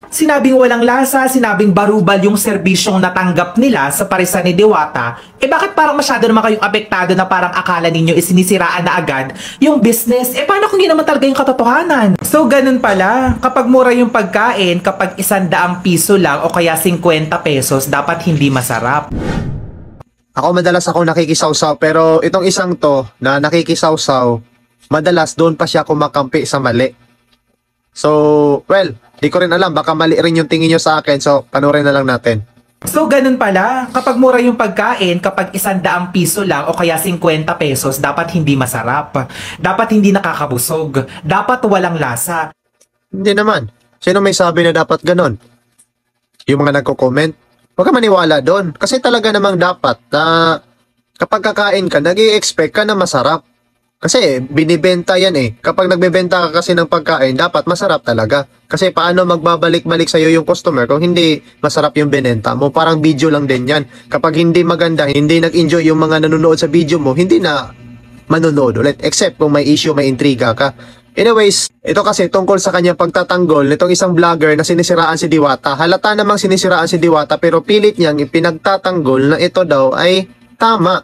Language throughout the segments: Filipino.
Sinabing walang lasa, sinabing barubal yung serbisyong natanggap nila sa parisan ni Diwata, bakit parang masyado naman kayong apektado na parang akala ninyo isinisiraan na agad yung business? Paano kung yun naman talaga yung katotohanan? So ganun pala, kapag mura yung pagkain, kapag 100 piso lang o kaya 50 pesos, dapat hindi masarap. Ako madalas ako nakikisawsaw, pero itong isang to na nakikisawsaw, madalas doon pa siya kumakampi sa mali. So, well, di ko rin alam, baka mali rin yung tingin nyo sa akin, so panurin na lang natin. So ganun pala, kapag mura yung pagkain, kapag 100 piso lang o kaya 50 pesos, dapat hindi masarap. Dapat hindi nakakabusog. Dapat walang lasa. Hindi naman. Sino may sabi na dapat ganon? Yung mga nagko-comment? Huwag ka maniwala doon. Kasi talaga namang dapat na kapag kakain ka, nag-i-expect ka na masarap. Kasi binibenta yan eh. Kapag nagbebenta ka kasi ng pagkain, dapat masarap talaga. Kasi paano magbabalik-balik sa'yo yung customer kung hindi masarap yung binenta mo? Parang video lang din yan. Kapag hindi maganda, hindi nag-enjoy yung mga nanonood sa video mo, hindi na manonood ulit. Except kung may issue, may intriga ka. Anyways, ito kasi tungkol sa kanyang pagtatanggol nitong isang vlogger na sinisiraan si Diwata. Halata namang sinisiraan si Diwata pero pilit niyang ipinagtatanggol na ito daw ay tama.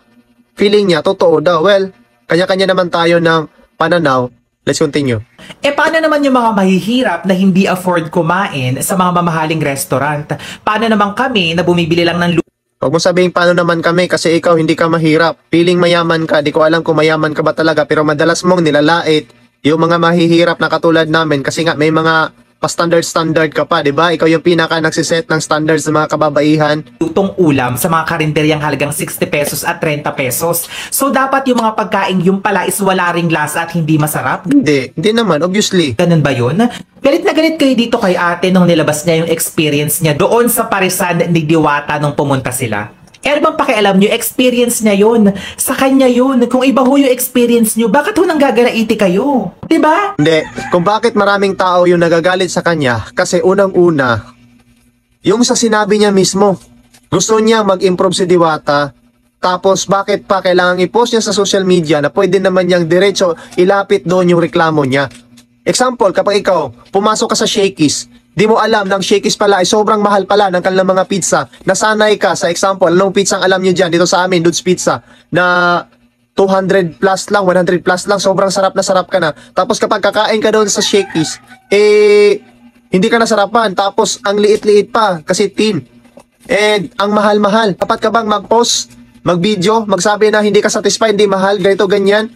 Feeling niya, totoo daw. Well, kanya-kanya naman tayo ng pananaw. Let's continue. Paano naman yung mga mahihirap na hindi afford kumain sa mga mamahaling restaurant? Paano naman kami na bumibili lang ng Huwag mo sabihin paano naman kami kasi ikaw hindi ka mahirap. Feeling mayaman ka, di ko alam kung mayaman ka ba talaga pero madalas mong nilalait yung mga mahihirap na katulad namin kasi nga may mga pa-standard ka pa, di ba? Ikaw yung pinaka nagsiset ng standards ng mga kababaihan. lutong ulam sa mga karinderyang halagang 60 pesos at 30 pesos. So dapat yung mga pagkain yung pala is wala ring lasa at hindi masarap? Hindi naman, obviously. Ganun ba yun? Galit na galit kayo dito kay ate nung nilabas niya yung experience niya doon sa parisan ni Diwata nung pumunta sila. Ano bang pakialam nyo? Experience niya yun. Sa kanya yun. Kung iba ho yung experience nyo, bakit ho nang gagalaiti kayo? Diba? Hindi. Kung bakit maraming tao yung nagagalit sa kanya, kasi unang-una, yung sa sinabi niya mismo, gusto niya mag-improve si Diwata, tapos bakit pa kailangan i-post niya sa social media na pwede naman niyang diretso ilapit doon yung reklamo niya. Example, kapag ikaw, pumasok ka sa Shakey's, di mo alam ng Shakey's pala ay sobrang mahal pala ng kanilang mga pizza. Nasanay ka sa example, anong pizza ang alam nyo dyan dito sa amin, Dudes Pizza, na 200 plus lang, 100 plus lang, sobrang sarap na sarap ka na. Tapos kapag kakain ka doon sa Shakey's, hindi ka nasarapan. Tapos ang liit-liit pa, kasi tin. And ang mahal-mahal. Dapat ka bang mag-post, mag-video, magsabi na hindi ka satisfied, hindi mahal, ganito, ganyan?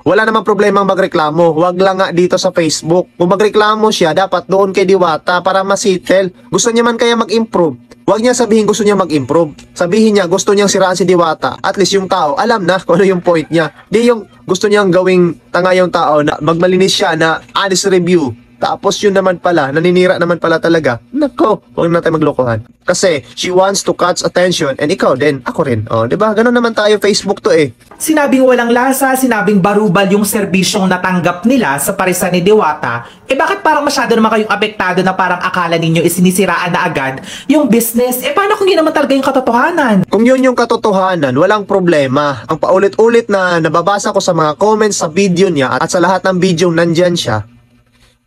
Wala namang problemang magreklamo. Huwag lang nga dito sa Facebook. Kung magreklamo siya, dapat doon kay Diwata para masitel. Gusto niya man kaya mag-improve. Huwag niya sabihin gusto niya mag-improve. Sabihin niya gusto niyang siraan si Diwata. At least yung tao alam na kung ano yung point niya. Di yung gusto niyang gawing tanga yung tao na magmalinis siya na honest review. Tapos yun naman pala, naninira naman pala talaga. Nako, huwag na tayo maglokohan. Kasi she wants to catch attention and ikaw din, ako rin. O, diba? Ganun naman tayo Facebook to eh. Sinabing walang lasa, sinabing barubal yung serbisyong natanggap nila sa parisan ni Diwata, bakit parang masyado naman kayong apektado na parang akala ninyo isinisiraan na agad yung business? Paano kung yun naman talaga yung katotohanan? Kung yun yung katotohanan, walang problema. Ang paulit-ulit na nababasa ko sa mga comments sa video niya at sa lahat ng video nandyan siya,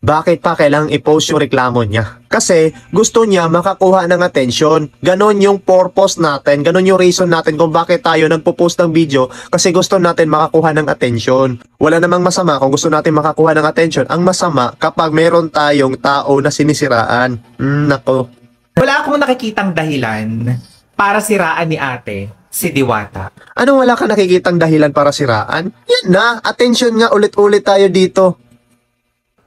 bakit pa kailangang i-post yung reklamo niya? Kasi gusto niya makakuha ng atensyon. Ganon yung purpose natin. Ganon yung reason natin kung bakit tayo nagpo-post ng video. Kasi gusto natin makakuha ng atensyon. Wala namang masama kung gusto natin makakuha ng atensyon. Ang masama kapag meron tayong tao na sinisiraan. Nako. Wala akong nakikitang dahilan para siraan ni ate si Diwata. Ano wala ka nakikitang dahilan para siraan? Yan na. Atensyon nga ulit-ulit tayo dito.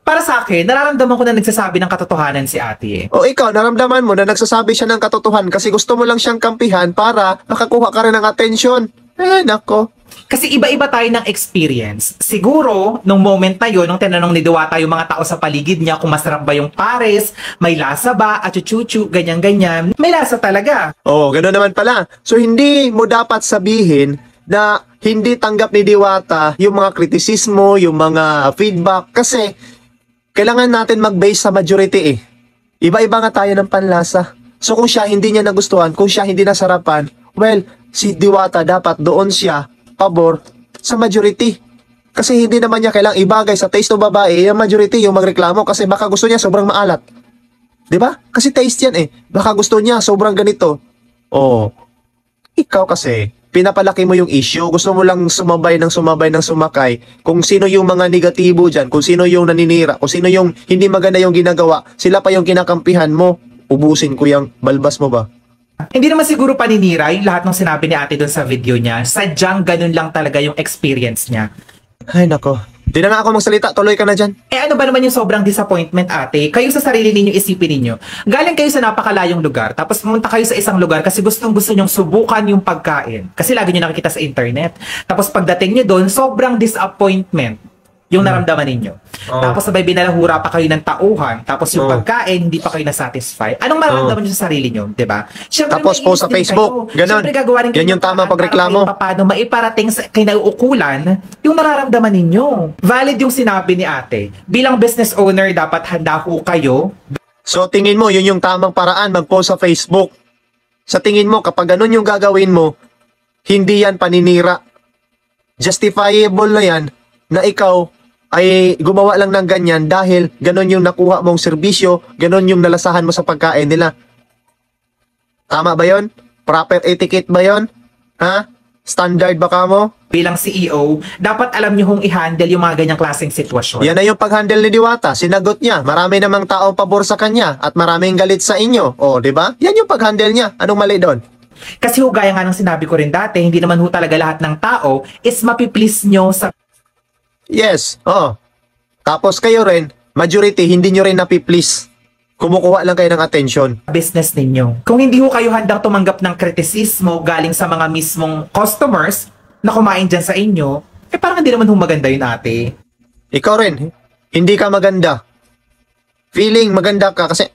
Para sa akin, nararamdaman ko na nagsasabi ng katotohanan si ate. O ikaw, naramdaman mo na nagsasabi siya ng katotohanan kasi gusto mo lang siyang kampihan para makakuha ka rin ng atensyon. Nako. Kasi iba-iba tayo ng experience. Siguro, nung moment na yun, nung tinanong ni Diwata yung mga tao sa paligid niya kung masarap ba yung pares, may lasa ba, at chuchu, ganyan-ganyan, may lasa talaga. Oo, gano'n naman pala. So, hindi mo dapat sabihin na hindi tanggap ni Diwata yung mga kritisismo, yung mga feedback, kasi kailangan natin mag-base sa majority eh. Iba-iba nga tayo ng panlasa. So kung siya hindi niya nagustuhan, kung siya hindi nasarapan, well, si Diwata dapat doon siya pabor sa majority. Kasi hindi naman niya kailangang ibagay sa taste ng babae, yung majority yung magreklamo kasi baka gusto niya sobrang maalat. 'Di ba? Kasi taste yan eh. Baka gusto niya, sobrang ganito. Oh, ikaw kasi, pinapalaki mo yung issue. Gusto mo lang sumabay ng sumakay. Kung sino yung mga negatibo dyan, kung sino yung naninira, kung sino yung hindi maganda yung ginagawa, sila pa yung kinakampihan mo. Ubusin ko yung balbas mo ba? Hindi naman siguro paninira yung lahat ng sinabi ni ate doon sa video niya. Sadyang ganun lang talaga yung experience niya. Ay nako. Di na nga ako magsalita, tuloy ka na dyan. Eh ano ba naman yung sobrang disappointment ate? Kayo sa sarili ninyo isipin ninyo. Galing kayo sa napakalayong lugar, tapos pumunta kayo sa isang lugar kasi gustong gusto nyong subukan yung pagkain. Kasi lagi nyo nakikita sa internet. Tapos pagdating nyo doon, sobrang disappointment yung naramdaman ninyo. Oh. Tapos sabay binalahura pa kayo ng tauhan, tapos yung pagkain, hindi pa kayo nasatisfy. Anong mararamdaman nyo sa sarili nyo, di ba? Syempre, Tapos post sa maiinis din Facebook, kayo. ganon. Syempre, gagawa rin kayo Yan yung ng tamang paraan pagreklamo. para paano maiparating sa kinauukulan yung nararamdaman ninyo. Valid yung sinabi ni ate. Bilang business owner, dapat handa ho kayo. So tingin mo, yun yung tamang paraan, mag-post sa Facebook. Sa tingin mo, kapag ganun yung gagawin mo, hindi yan paninira. Justifiable na yan na ikaw ay gumawa lang ng ganyan dahil ganun yung nakuha mong serbisyo, ganun yung nalasahan mo sa pagkain nila. Tama ba yon? Proper etiquette ba yon? Ha? Standard ba ka mo? Bilang CEO, dapat alam nyo hong i-handle yung mga ganyang klaseng sitwasyon. Yan na yung pag-handle ni Diwata. Sinagot niya. Marami namang taong pabor sa kanya at maraming galit sa inyo. O, di ba? Yan yung pag-handle niya. Anong mali doon? Kasi ho, gaya nga ng sinabi ko rin dati, hindi naman ho talaga lahat ng tao is mapiplease nyo sa Yes. Oo. Tapos kayo rin, majority, hindi nyo rin napi-please. Kumukuha lang kayo ng attention. business ninyo. Kung hindi ho kayo handang tumanggap ng kritisismo galing sa mga mismong customers na kumain dyan sa inyo, eh parang hindi naman ho maganda yun ate. Ikaw rin, hindi ka maganda. Feeling maganda ka kasi